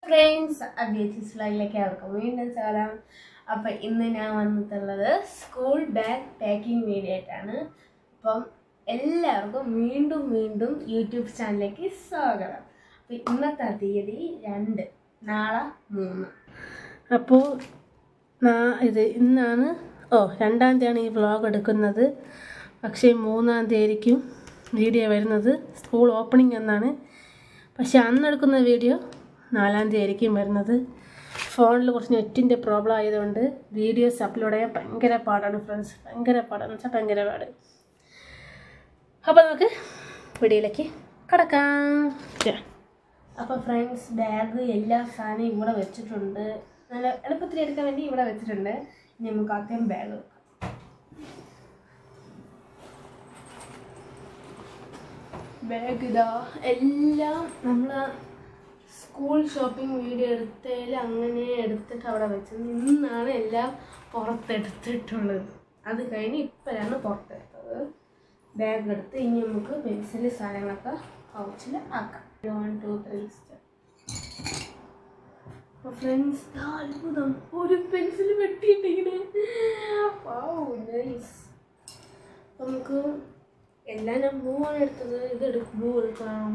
Friends അഭ്യർത്ഥിച്ചിലേക്ക് അവർക്ക് വീണ്ടും സ്വാഗതം. അപ്പം ഇന്ന് ഞാൻ വന്നിട്ടുള്ളത് സ്കൂൾ ബാഗ് പാക്കിംഗ് വീഡിയോ ആയിട്ടാണ്. അപ്പം എല്ലാവർക്കും വീണ്ടും യൂട്യൂബ് ചാനലിലേക്ക് സ്വാഗതം. അപ്പം ഇന്നത്തെ തീയതി 2, നാളെ 3. അപ്പോൾ ഇന്നാണ് 2-ാം തീയതിയാണ് ഈ വ്ളോഗ് എടുക്കുന്നത്. പക്ഷേ 3-ാം തീയതിക്കും വീഡിയോ വരുന്നത് സ്കൂൾ ഓപ്പണിംഗ് എന്നാണ്. പക്ഷെ അന്നെടുക്കുന്ന വീഡിയോ 4-ാം തീയതി ആയിരിക്കും വരുന്നത്. ഫോണിൽ കുറച്ച് നെറ്റിൻ്റെ പ്രോബ്ലം ആയതുകൊണ്ട് വീഡിയോസ് അപ്ലോഡ് ചെയ്യാൻ ഭയങ്കര പാടാണ് ഫ്രണ്ട്സ്. ഭയങ്കര പാട്. അപ്പോൾ നമുക്ക് വീഡിയോയിലേക്ക് കിടക്കാം. അപ്പോൾ ഫ്രണ്ട്സ് ബാഗ് എല്ലാ സാധനവും ഇവിടെ വെച്ചിട്ടുണ്ട്. നല്ല എളുപ്പത്തിൽ എടുക്കാൻ വേണ്ടി ഇവിടെ വെച്ചിട്ടുണ്ട്. ഇനി നമുക്ക് ആദ്യം ബാഗ് വെക്കാം. ബാഗ് ഇതാ എല്ലാം നമ്മൾ സ്കൂൾ ഷോപ്പിംഗ് വീഡിയോ എടുത്തതിൽ അങ്ങനെ എടുത്തിട്ട് അവിടെ വെച്ചത്. ഇന്നാണ് എല്ലാം പുറത്തെടുത്തിട്ടുള്ളത്. അത് കഴിഞ്ഞ് ഇപ്പോഴാണ് പുറത്തെടുത്തത്. ബാഗ് എടുത്ത് ഇനി നമുക്ക് പെൻസിൽ സാധനങ്ങളൊക്കെ പൗച്ചിൽ ആക്കാം. 1, 2, 3 സ്റ്റെപ്പ്. ഫ്രണ്ട്സ് അത്ഭുതം, ഒരു പെൻസിൽ വെട്ടിയിട്ടിങ്ങനെ. നമുക്ക് എല്ലാം ഞാൻ ബ്ലൂ ആണ് എടുത്തത്. ബ്ലൂ എടുക്കാം.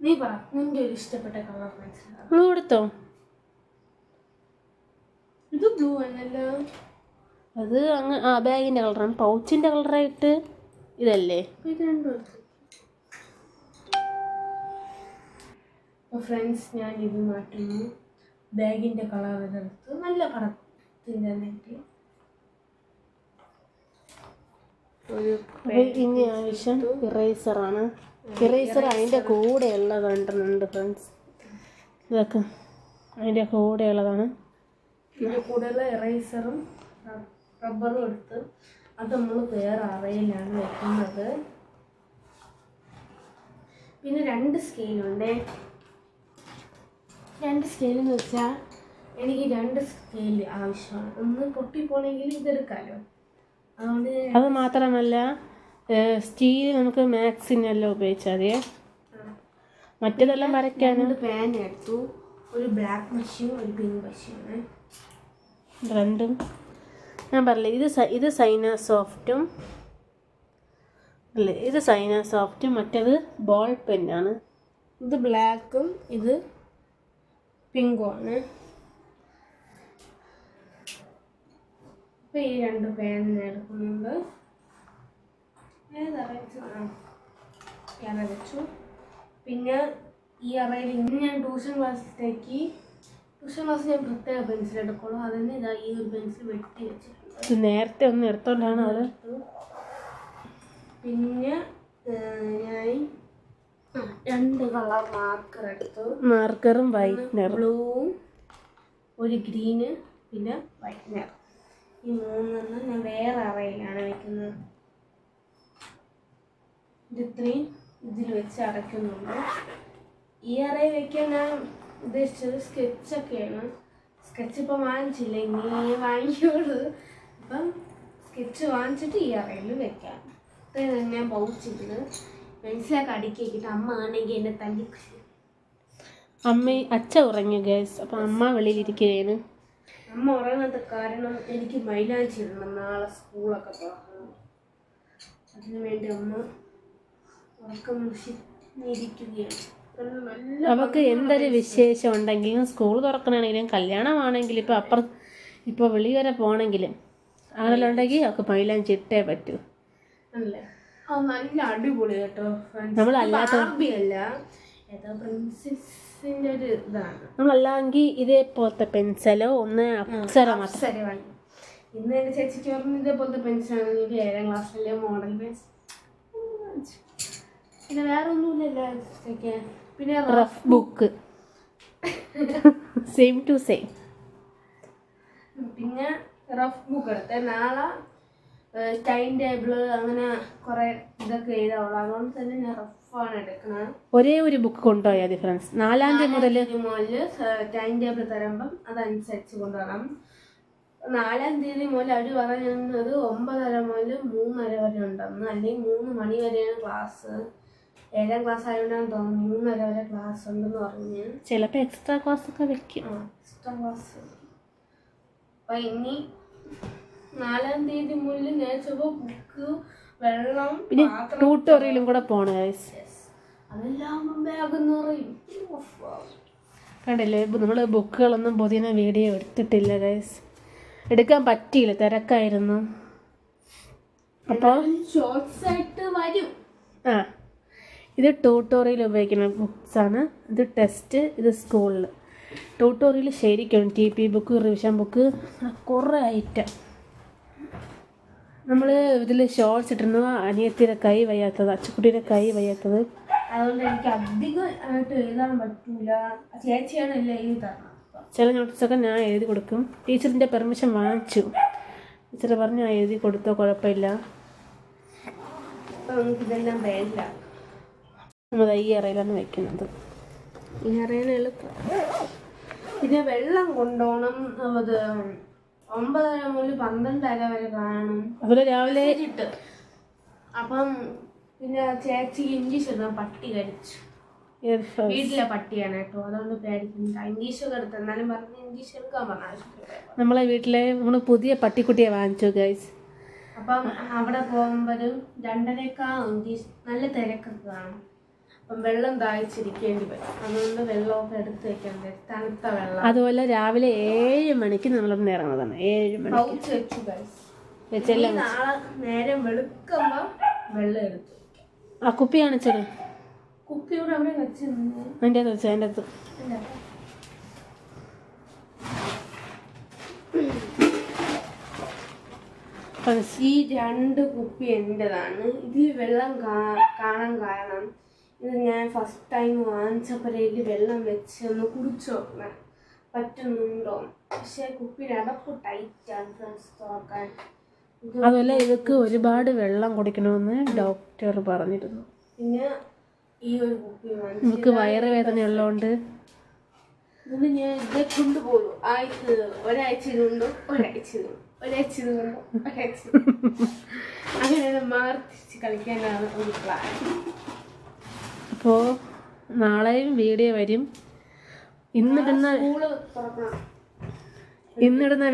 നീ പറ, നിന്റെ ഒരു ഇഷ്ടപ്പെട്ട കളർ പെൻസിൽ. ബ്ലൂ എടുത്തോ? ഇത് ബ്ലൂ ആണല്ലോ. അത് ബാഗിൻ്റെ കളറാണ്. പൗച്ചിൻ്റെ കളറായിട്ട് ഇതല്ലേ? ഇത് രണ്ടും എടുത്തു. ഫ്രണ്ട്സ് ഞാൻ ഇത് മാറ്റുന്നു. ബാഗിൻ്റെ കളർ ഇതെടുത്ത് നല്ല പടത്തിൻ്റെ നെറ്റ് ഒരു ഇനി ആവശ്യം ഇറേസറാണ്. ഇറേസർ അതിൻ്റെ കൂടെയുള്ള കണ്ടുണ്ട് ഫ്രണ്ട്സ്. ഇതൊക്കെ അതിൻ്റെ കൂടെയുള്ളതാണ്. ഇതിൻ്റെ കൂടെയുള്ള ഇറേസറും റബ്ബറും എടുത്ത് അത് നമ്മൾ വേറെ അറയിലാണ് വെക്കുന്നത്. പിന്നെ 2 സ്കെയിലുണ്ട്. 2 സ്കെയിലെന്ന് വെച്ചാൽ എനിക്ക് 2 സ്കെയിൽ ആവശ്യമാണ്. ഒന്ന് പൊട്ടിപ്പോണെങ്കിൽ ഇതെടുക്കാമല്ലോ. അതുകൊണ്ട് അത് മാത്രമല്ല സ്റ്റീൽ നമുക്ക് മാക്സിനെല്ലാം ഉപയോഗിച്ചാൽ മതിയേ. മറ്റേതെല്ലാം വരയ്ക്കാൻ. പാൻ എടുത്തു. ഒരു ബ്ലാക്ക് മഷിയും ഒരു പിങ്ക് മഷിയാണ്. രണ്ടും ഞാൻ പറഞ്ഞില്ലേ, ഇത് സൈന സോഫ്റ്റും അല്ലേ? ഇത് സൈന സോഫ്റ്റും മറ്റേത് ബോൾ പെന്നാണ്. ഇത് ബ്ലാക്കും ഇത് പിങ്കും ആണ്. ഇപ്പം ഈ 2 പാൻ എടുക്കുന്നുണ്ട്. ഞാൻ വെച്ചു. പിന്നെ ഈ അറയിൽ ഇന്ന് ഞാൻ ട്യൂഷൻ ക്ലാസ്സിൽ ഞാൻ പ്രത്യേക പെൻസിൽ എടുക്കുള്ളൂ. അതിന് ഇതാ ഈ ഒരു പെൻസിൽ വെട്ടി വെച്ചിട്ടുണ്ട്. ഇത് നേരത്തെ ഒന്ന് എടുത്തോണ്ടാണ് അത്. പിന്നെ ഞാൻ 2 കളർ മാർക്കർ എടുത്തു. മാർക്കറും വൈറ്റ്നർ, ബ്ലൂവും ഒരു ഗ്രീന് പിന്നെ വൈറ്റ്നർ. ഈ 3 ഞാൻ വേറെ അറയിലാണ് വെക്കുന്നത്. ഇത് 3 ഇതിൽ വെച്ച് അടയ്ക്കുന്നുണ്ട്. ഈ അറയിൽ വെക്കാൻ ഞാൻ ഉദ്ദേശിച്ചത് സ്കെച്ചൊക്കെയാണ്. സ്കെച്ച് ഇപ്പം വാങ്ങിച്ചില്ല, ഇനി വാങ്ങിക്കുള്ളൂ. അപ്പം സ്കെച്ച് വാങ്ങിച്ചിട്ട് ഈ അറയിൽ വെക്കാം. ഇത്രയും ഞാൻ പൗച്ചിട്ട് മനസ്സിലാക്കി അടുക്കിയിട്ട് അമ്മ ആണെങ്കിൽ എന്നെ തല്ലി. അച്ഛൻ ഉറങ്ങി ഗൈസ്. അപ്പം അമ്മ വെളിയിലിരിക്കുകയാണ്. അമ്മ ഉറങ്ങാത്ത കാരണം എനിക്ക് മൈലാഞ്ചി ഇടണം. നാളെ സ്കൂളൊക്കെ തുറക്കണം. അതിനു വേണ്ടി അമ്മ ഉറക്കം മുഷിയിരിക്കുകയാണ്. അവൾക്ക് എന്തൊരു വിശേഷം ഉണ്ടെങ്കിലും സ്കൂൾ തുറക്കണമെങ്കിലും കല്യാണമാണെങ്കിലും ഇപ്പോൾ വെളി വരെ പോകണമെങ്കിലും അങ്ങനെല്ലാം ഉണ്ടെങ്കിൽ അവൾക്ക് മൈലാഞ്ചി ഇട്ടേ പറ്റൂ. അല്ലേ? നല്ല അടിപൊളി കേട്ടോ. നമ്മളല്ലെങ്കിൽ ഇതേപോലത്തെ പെൻസിലോ ഒന്ന് അപ്സര വാങ്ങി. ഇന്ന് എൻ്റെ ചേച്ചിക്ക് പറഞ്ഞ ഇതേപോലത്തെ പെൻസിലാണ്. 7ാം ക്ലാസ്സിലെ മോഡൽ പെൻസിൽ. പിന്നെ വേറെ ഒന്നുമില്ലല്ലോ. പിന്നെ rough book same to same. പിന്നെ റഫ് ബുക്ക് എടുത്ത് നാളെ ടൈം ടേബിള് അങ്ങനെ കുറെ ഇതൊക്കെ എഴുതാവുള്ളൂ. അതുകൊണ്ട് തന്നെ ഞാൻ റഫാണ് എടുക്കുന്നത്. ഒരേ ഒരു ബുക്ക് കൊണ്ടുപോയാൽ മതി ഫ്രണ്ട്സ്. 4-ാം തീയതി മുതൽ ടൈം ടേബിൾ തരുമ്പം അതനുസരിച്ച് കൊണ്ടുപോകണം. 4-ാം തീയതി മുതൽ അവർ പറയുന്നത് 9:30 മുതൽ 3:30 വരെ ഉണ്ടെന്ന്, അല്ലെങ്കിൽ 3 മണി വരെയാണ് ക്ലാസ്. 7ാം ക്ലാസ് ആയതുകൊണ്ടാണ് തോന്നുന്നു 3:30 വരെ ക്ലാസ് ഉണ്ടെന്ന് പറഞ്ഞ്. ചിലപ്പോൾ എക്സ്ട്രാ ക്ലാസ് ഒക്കെ വെക്കും. Extra class. അപ്പം ഇനി 4-ാം തീയതി മുതൽ നേച്ചപ്പോൾ ബുക്ക്, വെള്ളം, പിന്നെ ട്യൂട്ടോറിയലും കൂടെ പോകണം ഗൈസ്. അതെല്ലാം ബാഗെന്ന് പറയും. കണ്ടില്ലേ, നമ്മൾ ബുക്കുകളൊന്നും പുതിയ വീഡിയോ എടുത്തിട്ടില്ല ഗൈസ്. എടുക്കാൻ പറ്റിയില്ല, തിരക്കായിരുന്നു. അപ്പോൾ ഷോർട്സ് ആയിട്ട് വരും. ഇത് ട്യൂട്ടോറിയൽ ഉപയോഗിക്കുന്ന ബുക്സാണ്. ഇത് ടെസ്റ്റ്, ഇത് സ്കൂളിൽ. ട്യൂട്ടോറിയൽ ശരിക്കും TP ബുക്ക്, റിവിഷൻ ബുക്ക്, കുറേ ഐറ്റം. നമ്മൾ ഇതിൽ ഷോർട്സ് ഇട്ടിരുന്നു. അനിയത്തിയുടെ കൈ വയ്യാത്തത്, അച്ചുക്കുട്ടിയുടെ കൈ വയ്യാത്തത്, അതുകൊണ്ട് എനിക്ക് അധികം ആയിട്ട് എഴുതാൻ പറ്റൂല. ചേച്ചിയാണ് എല്ലാം എഴുതി തരണം. ചില നോട്ട്സൊക്കെ ഞാൻ എഴുതി കൊടുക്കും. ടീച്ചറിൻ്റെ പെർമിഷൻ വാങ്ങിച്ചു. ടീച്ചർ പറഞ്ഞു എഴുതി കൊടുത്തോ, കുഴപ്പമില്ല. അപ്പം നമുക്കിതെല്ലാം വേണ്ട. നമ്മൾ ഈ അറയിലാണ് വെക്കുന്നത്. ഈ അറയിൽ എളുപ്പം. പിന്നെ വെള്ളം കൊണ്ടുപോകണം. അത് 9:30 മുതൽ 12:30 വരെ കാണും. അതുപോലെ രാവിലെ ഇട്ട്. അപ്പം പിന്നെ ചേച്ചി ഇംഗ്ലീഷ് എടുക്കാൻ പട്ടി കഴിച്ചു. വീട്ടിലെ പട്ടിയാണ് കേട്ടോ, അതുകൊണ്ട് പേടിക്കുന്നില്ല. ഇംഗ്ലീഷൊക്കെ എടുത്ത് എന്നാലും പറഞ്ഞ് ഇംഗ്ലീഷ് എടുക്കാൻ പറഞ്ഞു. നമ്മളെ വീട്ടിലെ നമ്മൾ പുതിയ പട്ടിക്കുട്ടിയെ വാങ്ങിച്ചു ഗൈസ്. അപ്പം അവിടെ പോകുമ്പോഴും 2:30 ഇംഗ്ലീഷ് നല്ല തിരക്കൊക്കെ കാണും. അപ്പം വെള്ളം ദാഹിച്ചിരിക്കേണ്ടി വരും. അതുകൊണ്ട് വെള്ളമൊക്കെ എടുത്ത് വെക്കണ്ടേ, തണുത്ത വെള്ളം. അതുപോലെ രാവിലെ 7 മണിക്ക് നമ്മളിവിടെ ഇറങ്ങുന്നതാണ്. 7 മണിക്ക് പൗച്ച് വെച്ചു ഗൈസ്. നാളെ നേരം വെളുക്കുമ്പോ വെള്ളം എടുത്തു. ആ കുപ്പി കാണിച്ചത്, കുപ്പിയോട് അവിടെ വെച്ചിരുന്നു. അതിൻ്റെ അകത്ത് വെച്ചാൽ അതിൻ്റെ അകത്ത്. ഈ 2 കുപ്പി എൻ്റെതാണ്. ഇതിൽ വെള്ളം കാണാൻ കാരണം ഇത് ഞാൻ ഫസ്റ്റ് ടൈം വാങ്ങിച്ചപ്പോഴേക്ക് വെള്ളം വെച്ച് ഒന്ന് കുടിച്ചു നോക്കണം പറ്റുന്നുണ്ടോ. പക്ഷെ കുപ്പിയുടെ അടപ്പ് ടൈറ്റാണ് ഫ്രണ്ട്സ് തുറക്കാൻ. അതുപോലെ ഇതൊക്കെ ഒരുപാട് വെള്ളം കുടിക്കണമെന്ന് ഡോക്ടർ പറഞ്ഞിരുന്നു. പിന്നെ ഈ ഒരു കുപ്പി നമുക്ക് വയറുവേദന ഉള്ളതുകൊണ്ട് ഇതിന് ഞാൻ ഇതേ കൊണ്ടുപോകും. ഒരാഴ്ച ഇതുകൊണ്ടോ അങ്ങനെ മാർത്തിച്ച് കളിക്കാനാണ് ഒരു പ്ലാൻ. അപ്പോൾ നാളെയും വീഡിയോ വരും. ഇന്നിടുന്ന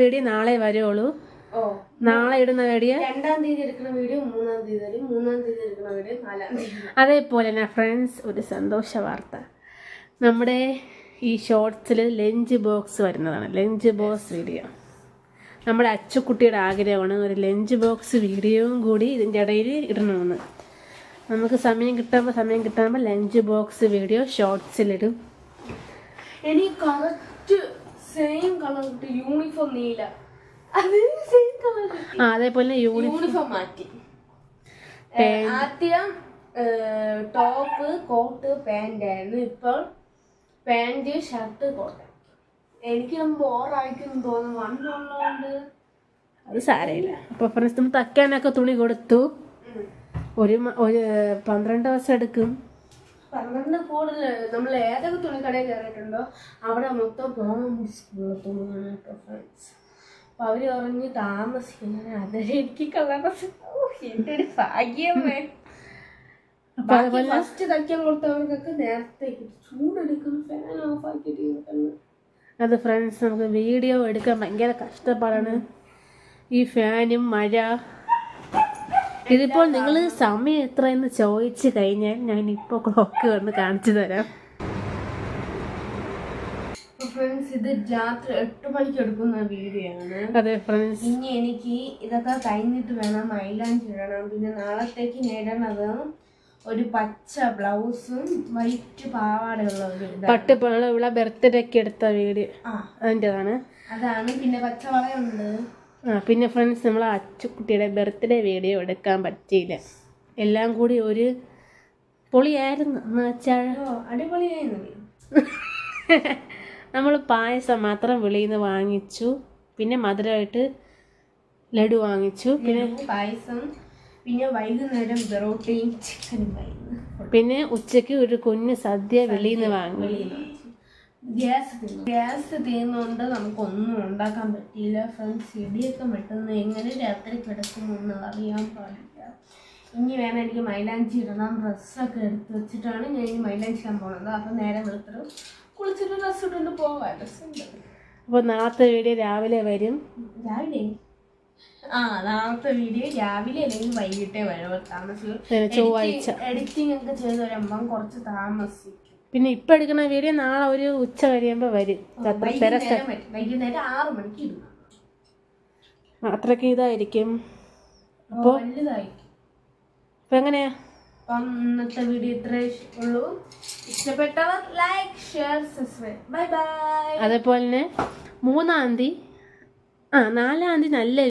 വീഡിയോ നാളെ വരുള്ളൂ. നാളെ ഇടുന്ന വീഡിയോ 2-ാം തീയതി എടുക്കുന്ന വീഡിയോ 3-ാം തീയതി വരും. 3-ാം തീയതി എടുക്കുന്ന വീഡിയോ 4-ാം തീയതി. അതേപോലെ തന്നെ ഫ്രണ്ട്സ്, ഒരു സന്തോഷ വാർത്ത. നമ്മുടെ ഈ ഷോർട്സിൽ ലഞ്ച് ബോക്സ് വരുന്നതാണ്. ലഞ്ച് ബോക്സ് വീഡിയോ നമ്മുടെ അച്ചുക്കുട്ടിയുടെ ആഗ്രഹമാണ്. ഒരു ലഞ്ച് ബോക്സ് വീഡിയോയും കൂടി ഇതിൻ്റെ ഇടയിൽ ഇടണമെന്ന്. നമുക്ക് സമയം കിട്ടുമ്പോൾ ലഞ്ച് ബോക്സ് വീഡിയോ ഷോർട്സിലിടും. എനിക്ക് കറക്റ്റ് സെയിം കളർ യൂണിഫോം നീല. അതേപോലെ യൂണിഫോം മാറ്റി. ആദ്യം ടോപ്പ്, കോട്ട്, പാൻ്റ് ആയിരുന്നു. ഇപ്പോൾ പാൻറ്, ഷർട്ട്, കോട്ട്. എനിക്ക് ബോറായിരിക്കും തോന്നുന്നു വന്നുള്ളതുകൊണ്ട്. അത് സാരമില്ല. അപ്പോൾ ഫ്രണ്ട്സ്, നമ്മൾ തയ്ക്കാനൊക്കെ തുണി കൊടുത്തു. ഒരു 12 ദിവസം എടുക്കും. 12 കൂടുതൽ. നമ്മൾ ഏതൊക്കെ തുണിക്കടയിൽ കയറിയിട്ടുണ്ടോ അവിടെ മൊത്തം സ്കൂളിൽ തുണിയാണ് കേട്ടോ ഫ്രണ്ട്സ്. അപ്പം അവർ പറഞ്ഞ് താമസിക്കുന്നത്. അതൊരു എനിക്ക് എൻ്റെ ഒരു ഭാഗ്യമേ. ഫസ്റ്റ് തയ്ക്കാൻ കൊടുത്തവർക്കൊക്കെ നേരത്തെ ചൂടെടുക്കുന്നു. ഫാൻ ഓഫ് ആക്കിയിട്ട്. അത് ഫ്രണ്ട്സ്, നമുക്ക് വീഡിയോ എടുക്കാൻ ഭയങ്കര കഷ്ടപ്പാടാണ്. ഈ ഫാനും മഴ. ഇതിപ്പോൾ നിങ്ങൾ സമയം എത്രയെന്ന് ചോദിച്ചു കഴിഞ്ഞാൽ ഞാൻ ഇപ്പോൾ ക്ലോക്ക് വന്ന് കാണിച്ചു തരാം. ഫ്രണ്ട്സ്, ഇത് രാത്രി 8 മണിക്ക് എടുക്കുന്ന വീഡിയോ ആണ്. അതെ ഫ്രണ്ട്സ്. ഇനി എനിക്ക് ഇതൊക്കെ കഴിഞ്ഞിട്ട് വേണം മൈലാഞ്ചി ഇടണം. പിന്നെ നാളത്തേക്ക് നേടണത് ഒരു പച്ച ബ്ലൗസും വൈറ്റ് പാവാടയുള്ള ഒരു പട്ടുപാള ബർത്ത്ഡേക്ക് എടുത്ത വീഡിയോ അതിൻ്റെതാണ്. അതാണ്. പിന്നെ പച്ചവളയുണ്ട്. പിന്നെ ഫ്രണ്ട്സ്, നമ്മൾ അച്ചുക്കുട്ടിയുടെ ബർത്ത്ഡേ വീഡിയോ എടുക്കാൻ പറ്റിയില്ല. എല്ലാം കൂടി ഒരു പൊളിയായിരുന്നു എന്ന് വെച്ചാൽ. അടിപൊളിയായിരുന്നു. നമ്മൾ പായസം മാത്രം വെളിയിൽ നിന്ന് വാങ്ങിച്ചു. പിന്നെ മധുരമായിട്ട് ലഡു വാങ്ങിച്ചു. പിന്നെ പായസം. പിന്നെ വൈകുന്നേരം പൊറോട്ടയും ചിക്കനും വാങ്ങി. പിന്നെ ഉച്ചയ്ക്ക് ഒരു കുഞ്ഞ് സദ്യ വെളിയിൽ നിന്ന് വാങ്ങി. ഗ്യാസ് തീർന്നുകൊണ്ട് നമുക്കൊന്നും ഉണ്ടാക്കാൻ പറ്റിയില്ല ഫ്രണ്ട്സ്. ഇടിയൊക്കെ വെട്ടുന്നത് എങ്ങനെ രാത്രി കിടക്കുമെന്ന് അറിയാൻ പാടില്ല. ഇനി വേണം എനിക്ക് മൈലാഞ്ചി ഇടണം. ഡ്രസ്സൊക്കെ എടുത്ത് വെച്ചിട്ടാണ് ഞാൻ ഇനി മൈലാഞ്ചി ഇടാൻ പോകുന്നത്. അപ്പം നേരെ വെളുത്തിട്ട് കുളിച്ചിട്ട് ഡ്രസ്സ് ഇട്ടുകൊണ്ട് പോകാം. ഡ്രസ്സുണ്ട്. അപ്പോൾ നാളത്തെ വീഡിയോ രാവിലെ വരും. രാവിലെ നാളത്തെ വീഡിയോ രാവിലെ അല്ലെങ്കിൽ വൈകിട്ടേ വരും. താമസിക്കും. ചൊവ്വാഴ്ച എഡിറ്റിംഗ് ഒക്കെ ചെയ്ത് വരുമ്പം കുറച്ച് താമസിക്കും. പിന്നെ ഇപ്പം എടുക്കുന്ന വീഡിയോ നാളെ ഒരു ഉച്ച കഴിയുമ്പോൾ വരും. വൈകുന്നേരം 6 മണിക്ക് ഇടും. അത്രയ്ക്ക് ഇതായിരിക്കും. അപ്പോൾ വലുതായിരിക്കും. അപ്പം എങ്ങനെയാ? അപ്പം ഇന്നത്തെ വീഡിയോ ഇത്രേ ഉള്ളൂ. ഇഷ്ടപ്പെട്ടവർ like, share, subscribe. Bye bye. അതേപോലെ തന്നെ 3-ാം തീയതി 4-ാം തീയതി നല്ല